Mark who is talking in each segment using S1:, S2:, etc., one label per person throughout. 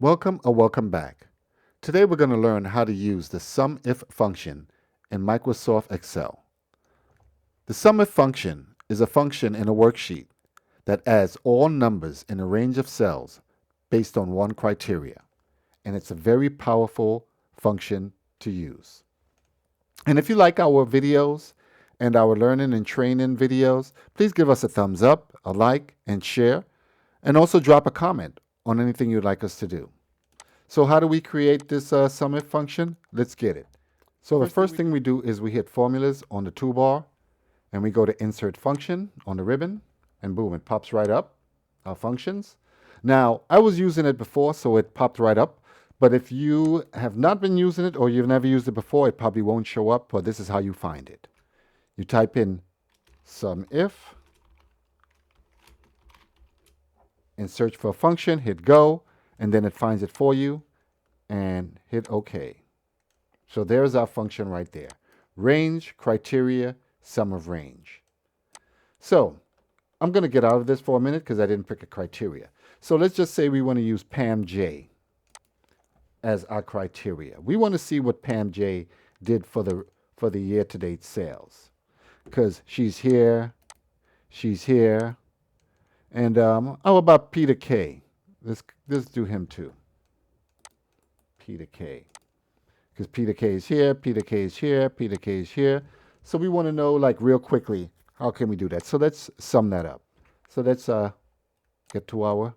S1: Welcome or welcome back. Today we're going to learn how to use the SUMIF function in Microsoft Excel. The SUMIF function is a function in a worksheet that adds all numbers in a range of cells based on one criteria, and it's a very powerful function to use. And if you like our videos and our learning and training videos, please give us a thumbs up, a like, and share, and also drop a comment on anything you'd like us to do. So how do we create this SUMIF function? Let's get it. So the first thing we do is we hit formulas on the toolbar and we go to insert function on the ribbon and boom, it pops right up, our functions. Now, I was using it before, so it popped right up. But if you have not been using it or you've never used it before, it probably won't show up, but this is how you find it. You type in SUMIF and search for a function, hit go, and then it finds it for you and hit OK. So there's our function right there. Range, criteria, sum of range. So I'm going to get out of this for a minute because I didn't pick a criteria. So let's just say we want to use PAMJ as our criteria. We want to see what PAMJ did for the year-to-date sales, because she's here, and how about Peter K? Let's do him too. Peter K, because Peter K is here, Peter K is here, Peter K is here. So we want to know, like, real quickly, how can we do that? So let's sum that up. So let's get to our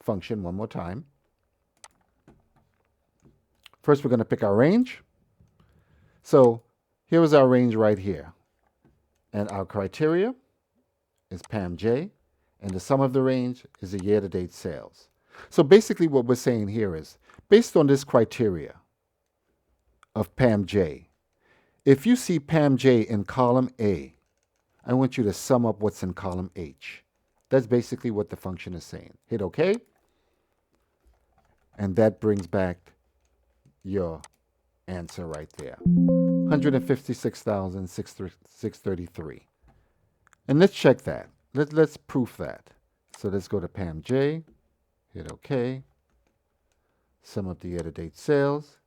S1: function one more time. First, we're going to pick our range. So here is our range right here. And our criteria is PAMJ. And the sum of the range is the year-to-date sales. So basically what we're saying here is, based on this criteria of PAMJ, if you see PAMJ in column A, I want you to sum up what's in column H. That's basically what the function is saying. Hit OK. And that brings back your answer right there. 156,633. And let's check that. Let's proof that. So let's go to PAMJ, hit OK. Sum up the year-to-date sales.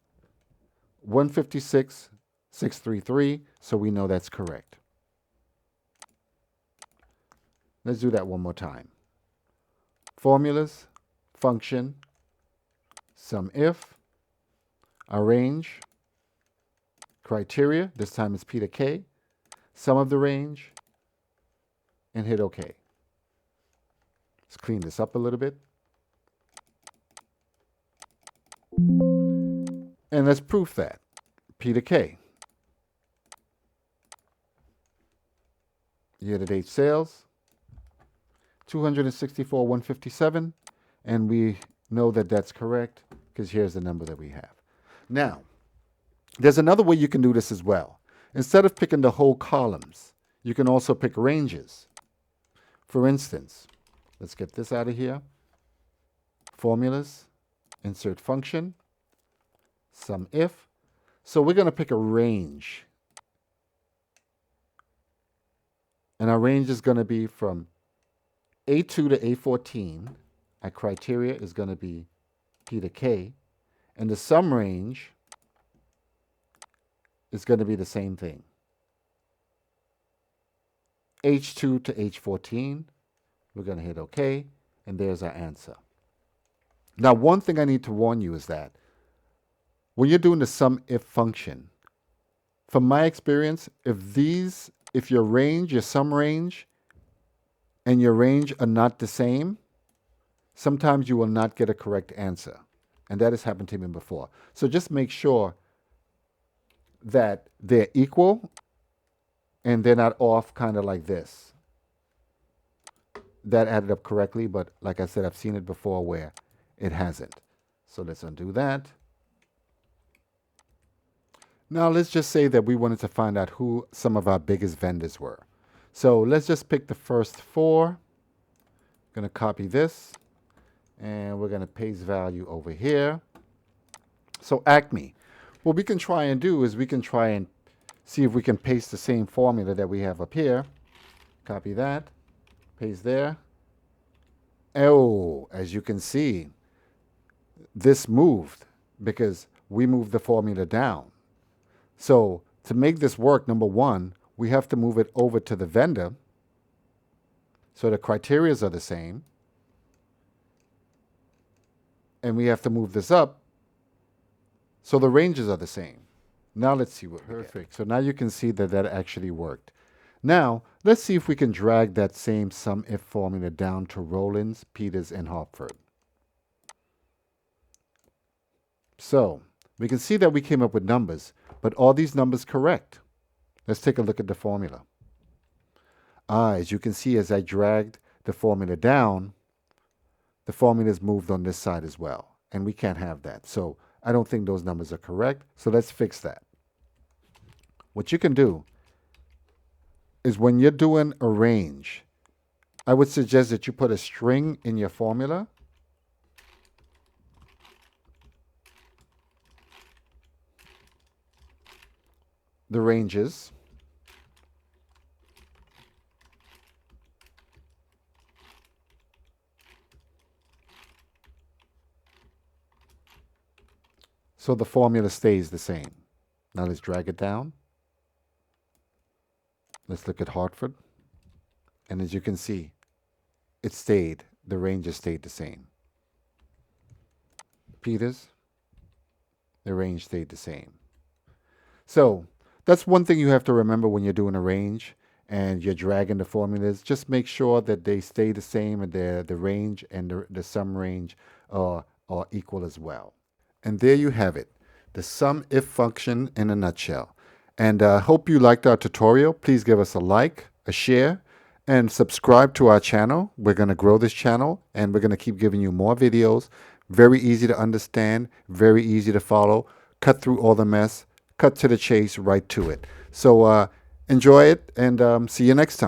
S1: 156,633. So we know that's correct. Let's do that one more time. Formulas, function, SUMIF, arrange, criteria, this time it's Peter K, sum of the range, and hit OK. Let's clean this up a little bit. And let's proof that. Peter K. Year-to-date sales, 264,157, and we know that that's correct because here's the number that we have. Now, there's another way you can do this as well. Instead of picking the whole columns, you can also pick ranges. For instance, let's get this out of here. Formulas, insert function, SUMIF. So we're going to pick a range. And our range is going to be from A2 to A14. Our criteria is going to be Peter K. And the sum range is going to be the same thing. H2 to H14. We're going to hit OK. And there's our answer. Now, one thing I need to warn you is that when you're doing the SUMIF function, from my experience, if your range, your sum range, and your range are not the same, sometimes you will not get a correct answer. And that has happened to me before. So just make sure that they're equal and they're not off kind of like this. That added up correctly, but like I said, I've seen it before where it hasn't. So let's undo that. Now let's just say that we wanted to find out who some of our biggest vendors were. So let's just pick the first four. I'm going to copy this. And we're going to paste value over here. So Acme. What we can try and do is we can try and see if we can paste the same formula that we have up here. Copy that. Paste there. Oh, as you can see, this moved because we moved the formula down. So to make this work, number one, we have to move it over to the vendor so the criterias are the same. And we have to move this up so the ranges are the same. Now let's see what. Perfect. So now you can see that that actually worked. Now let's see if we can drag that same SUMIF formula down to Rollins, Peters, and Hartford. So we can see that we came up with numbers, but are these numbers correct? Let's take a look at the formula. As you can see, as I dragged the formula down, the formula is moved on this side as well, and we can't have that. So I don't think those numbers are correct, so let's fix that. What you can do is when you're doing a range, I would suggest that you put a string in your formula. The ranges. So the formula stays the same. Now let's drag it down. Let's look at Hartford. And as you can see, it stayed, the ranges stayed the same. Peters, the range stayed the same. So that's one thing you have to remember when you're doing a range and you're dragging the formulas. Just make sure that they stay the same and the range and the sum range are equal as well. And there you have it, the SUMIF function in a nutshell. And I hope you liked our tutorial. Please give us a like, a share, and subscribe to our channel. We're going to grow this channel, and we're going to keep giving you more videos. Very easy to understand, very easy to follow. Cut through all the mess, cut to the chase, right to it. So enjoy it, and see you next time.